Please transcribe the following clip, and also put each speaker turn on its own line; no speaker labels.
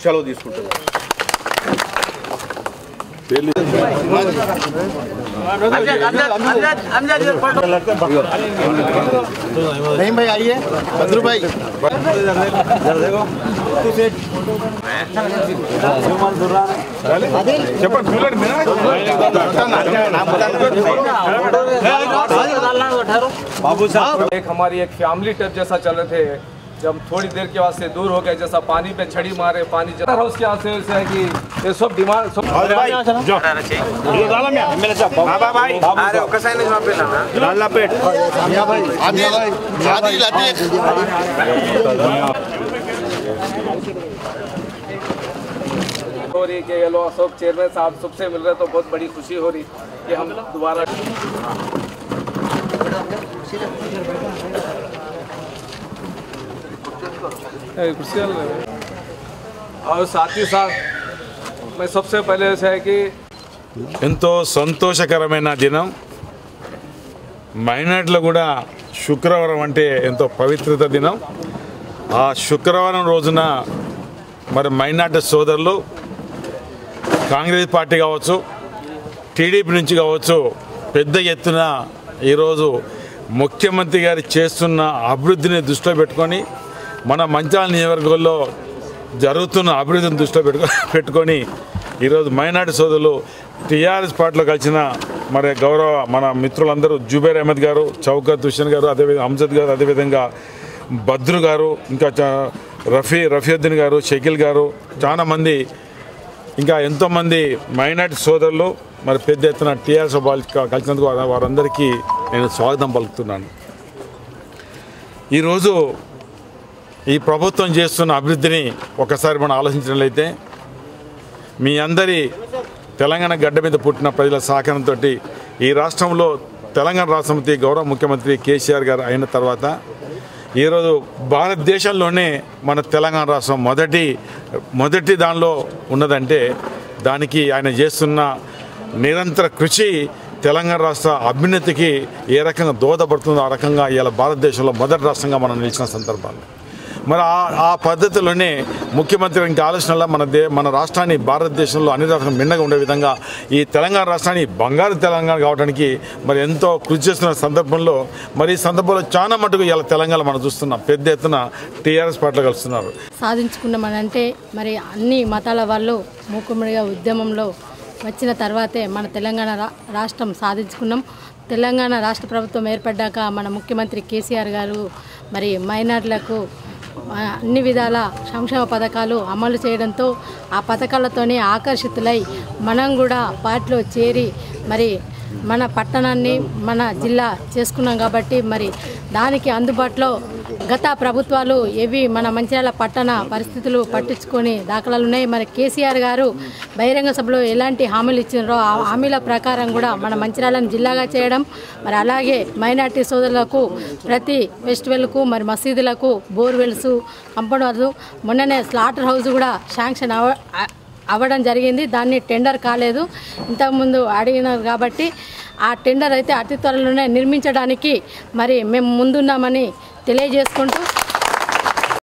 సెలవు తీసుకుంటున్నాను.
नहीं भाई आइए बद्रू भाई
बाबू साहब एक हमारी एक फैमिली टाइप जैसा चल रहे थे, जब थोड़ी देर के बाद से दूर हो गए, जैसा पानी पे छड़ी मारे पानी जता है उसके यहाँ से है कि ये सब डिमांड सब हो रही कि ये लोग अशोक चेयरमैन साहब सबसे मिल रहे, तो बहुत बड़ी खुशी हो रही कि हम दोबारा और साथ ही साथ मैं सबसे पहले ऐसा है कि
ఎంతో సంతోషకరమైన దినం. మైనార్టీలో కూడా శుక్రవారం అంటే ఎంతో పవిత్రత దినం. ఆ శుక్రవారం రోజున మరి మైనార్టీ సోదరులు కాంగ్రెస్ పార్టీ కావచ్చు, టీడీపీ నుంచి కావచ్చు, పెద్ద ఎత్తున ఈరోజు ముఖ్యమంత్రి గారు చేస్తున్న అభివృద్ధిని దృష్టిలో పెట్టుకొని మన మంచిర్యాల నియోజకవర్గంలో జరుగుతున్న అభివృద్ధిని దృష్టిలో పెట్టుకొని ఈరోజు మైనార్టీ సోదరులు టీఆర్ఎస్ పార్టీలో కలిసిన మరి గౌరవ మన మిత్రులందరూ జుబేర్ అహ్మద్ గారు, చౌకత్ హుస్సేన్ గారు, అదేవిధంగా అంజద్ గారు, అదేవిధంగా బద్రు గారు, ఇంకా రఫీయుద్దీన్ గారు, షకీల్ గారు, చాలామంది ఇంకా ఎంతోమంది మైనార్టీ సోదరులు మరి పెద్ద ఎత్తున టీఆర్ఎస్ కలిసినందుకు వారందరికీ నేను స్వాగతం పలుకుతున్నాను. ఈరోజు ఈ ప్రభుత్వం చేస్తున్న అభివృద్ధిని ఒకసారి మనం ఆలోచించినట్లయితే మీ అందరి తెలంగాణ గడ్డ మీద పుట్టిన ప్రజల సహకారంతో ఈ రాష్ట్రంలో తెలంగాణ రాష్ట్రపతి గౌరవ ముఖ్యమంత్రి కేసీఆర్ గారు అయిన తర్వాత ఈరోజు భారతదేశంలోనే మన తెలంగాణ రాష్ట్రం మొదటి దానిలో ఉన్నదంటే దానికి ఆయన చేస్తున్న నిరంతర కృషి తెలంగాణ రాష్ట్ర అభ్యున్నతికి ఏ రకంగా దోహదపడుతుందో ఆ రకంగా ఇలా భారతదేశంలో మొదటి రాష్ట్రంగా మనం నిలిచిన సందర్భాలు. మరి ఆ పద్ధతిలోనే ముఖ్యమంత్రి ఇంకా ఆలోచనలో మన రాష్ట్రాన్ని భారతదేశంలో అన్ని రాష్ట్రాలు మిన్నగా ఉండే విధంగా ఈ తెలంగాణ రాష్ట్రాన్ని బంగారు తెలంగాణ కావడానికి మరి ఎంతో కృషి చేస్తున్న సందర్భంలో మరి ఈ సందర్భంలో చాలా మటుకు ఇలా తెలంగాణ మనం చూస్తున్నాం, పెద్ద ఎత్తున టీఆర్ఎస్ పార్టీలో కలుస్తున్నారు.
సాధించుకున్నామనంటే మరి అన్ని మతాల వాళ్ళు మూకుమ్మడిగా ఉద్యమంలో వచ్చిన తర్వాతే మన తెలంగాణ రాష్ట్రం సాధించుకున్నాం. తెలంగాణ రాష్ట్ర ప్రభుత్వం ఏర్పడ్డాక మన ముఖ్యమంత్రి కేసీఆర్ గారు మరి మైనార్టీలకు అన్ని విధాల సంక్షేమ పథకాలు అమలు చేయడంతో ఆ పథకాలతోనే ఆకర్షితులై మనం కూడా పార్టీలో చేరి మరి మన పట్టణాన్ని మన జిల్లా చేసుకున్నాం. కాబట్టి మరి దానికి అందుబాటులో గత ప్రభుత్వాలు ఏవి మన మంచిర్యాల పట్టణ పరిస్థితులు పట్టించుకొని దాఖలాలు ఉన్నాయి. మరి కేసీఆర్ గారు బహిరంగ సభలో ఎలాంటి హామీలు ఇచ్చినారో ఆ హామీల ప్రకారం కూడా మన మంచిర్యాలను జిల్లాగా చేయడం, మరి అలాగే మైనార్టీ సోదరులకు ప్రతి ఫెస్టివల్కు మరి మసీదులకు బోర్వెల్స్, కంపౌండ్ మొన్ననే స్లాటర్ హౌస్ కూడా శాంక్షన్ అవ్వడం జరిగింది. దాన్ని టెండర్ కాలేదు, ఇంతకుముందు అడిగినారు కాబట్టి ఆ టెండర్ అయితే అతి త్వరలోనే నిర్మించడానికి మరి మేము ముందున్నామని తెలియజేసుకుంటూ